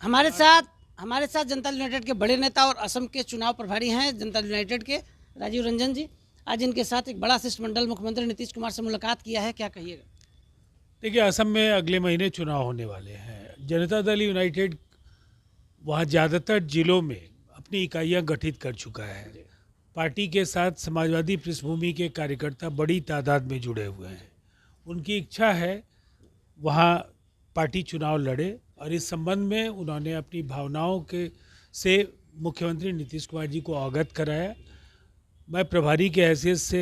हमारे साथ जनता दल यूनाइटेड के बड़े नेता और असम के चुनाव प्रभारी हैं जनता दल यूनाइटेड के राजीव रंजन जी। आज इनके साथ एक बड़ा शिष्टमंडल मुख्यमंत्री नीतीश कुमार से मुलाकात किया है, क्या कहिएगा? देखिए, असम में अगले महीने चुनाव होने वाले हैं। जनता दल यूनाइटेड वहाँ ज़्यादातर जिलों में अपनी इकाइयाँ गठित कर चुका है। पार्टी के साथ समाजवादी पृष्ठभूमि के कार्यकर्ता बड़ी तादाद में जुड़े हुए हैं। उनकी इच्छा है वहाँ पार्टी चुनाव लड़े और इस संबंध में उन्होंने अपनी भावनाओं के से मुख्यमंत्री नीतीश कुमार जी को अवगत कराया। मैं प्रभारी के हैसियत से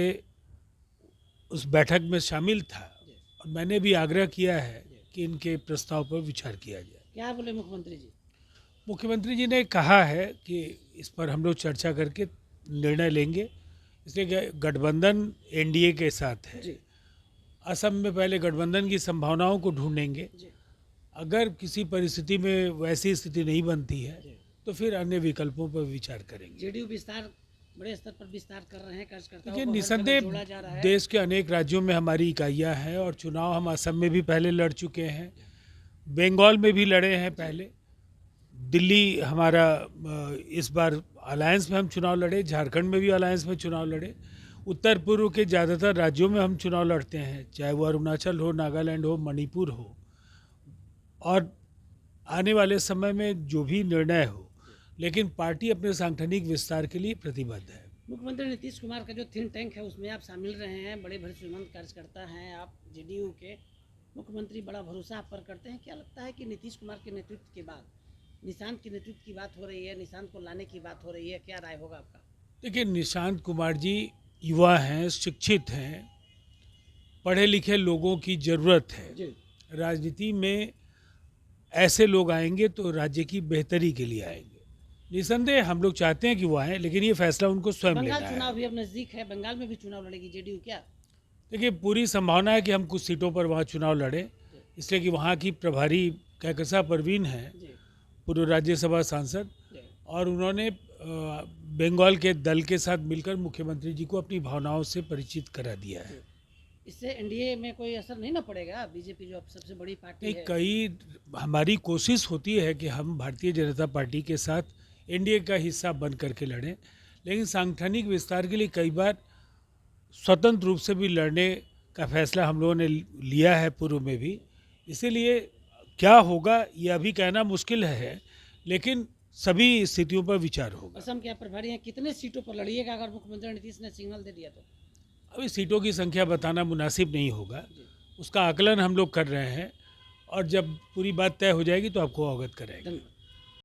उस बैठक में शामिल था और मैंने भी आग्रह किया है कि इनके प्रस्ताव पर विचार किया जाए। क्या बोले मुख्यमंत्री जी? मुख्यमंत्री जी ने कहा है कि इस पर हम लोग चर्चा करके निर्णय लेंगे, इसलिए कि गठबंधन एनडीए के साथ है। जी असम में पहले गठबंधन की संभावनाओं को ढूंढेंगे। जी अगर किसी परिस्थिति में वैसी स्थिति नहीं बनती है जी। तो फिर अन्य विकल्पों पर विचार करेंगे। जेडीयू विस्तार बड़े स्तर पर विस्तार कर रहे हैं, कार्यकर्ताओं देखिए, को हर जगह निसंदेह जोड़ा जा रहा है। देश के अनेक राज्यों में हमारी इकाइयाँ हैं और चुनाव हम असम में भी पहले लड़ चुके हैं, बंगाल में भी लड़े हैं पहले, दिल्ली हमारा इस बार अलायंस में हम चुनाव लड़े, झारखंड में भी अलायंस में चुनाव लड़े, उत्तर पूर्व के ज़्यादातर राज्यों में हम चुनाव लड़ते हैं, चाहे वो अरुणाचल हो, नागालैंड हो, मणिपुर हो। और आने वाले समय में जो भी निर्णय हो, लेकिन पार्टी अपने सांगठनिक विस्तार के लिए प्रतिबद्ध है। मुख्यमंत्री नीतीश कुमार का जो थिंक टैंक है उसमें आप शामिल रहे हैं, बड़े भरोसेमंद कार्यकर्ता हैं आप जेडीयू के। मुख्यमंत्री बड़ा भरोसा आप पर करते हैं, क्या लगता है कि नीतीश कुमार के नेतृत्व के बाद निशांत के नेतृत्व की बात हो रही है, निशांत को लाने की बात हो रही है, क्या राय होगा आपका? देखिए, निशांत कुमार जी युवा हैं, शिक्षित हैं, पढ़े लिखे लोगों की ज़रूरत है। जी राजनीति में ऐसे लोग आएंगे तो राज्य की बेहतरी के लिए आएंगे। निसंदेह हम लोग चाहते हैं कि वो आएँ, लेकिन ये फैसला उनको स्वयं लेना बंगाल चुनाव है। भी अब नजदीक है, बंगाल में भी चुनाव लड़ेगी जेडीयू क्या? देखिए, पूरी संभावना है कि हम कुछ सीटों पर वहाँ चुनाव लड़ें, इसलिए कि वहाँ की प्रभारी कहकशा परवीन हैं, जी पूर्व राज्यसभा सांसद, जी और उन्होंने बंगाल के दल के साथ मिलकर मुख्यमंत्री जी को अपनी भावनाओं से परिचित करा दिया है। इससे एनडीए में कोई असर नहीं ना पड़ेगा? बीजेपी जो अब सबसे बड़ी पार्टी नहीं, है। कई हमारी कोशिश होती है कि हम भारतीय जनता पार्टी के साथ एनडीए का हिस्सा बन करके लड़ें, लेकिन सांगठनिक विस्तार के लिए कई बार स्वतंत्र रूप से भी लड़ने का फैसला हम लोगों ने लिया है पूर्व में भी। इसीलिए क्या होगा ये अभी कहना मुश्किल है, लेकिन सभी स्थितियों पर विचार होगा। असम के आप प्रभारी हैं, कितने सीटों पर लड़िएगा अगर मुख्यमंत्री नीतीश ने सिग्नल दे दिया तो? अभी सीटों की संख्या बताना मुनासिब नहीं होगा, जी उसका आकलन हम लोग कर रहे हैं और जब पूरी बात तय हो जाएगी तो आपको अवगत कराएंगे। धन्यवाद।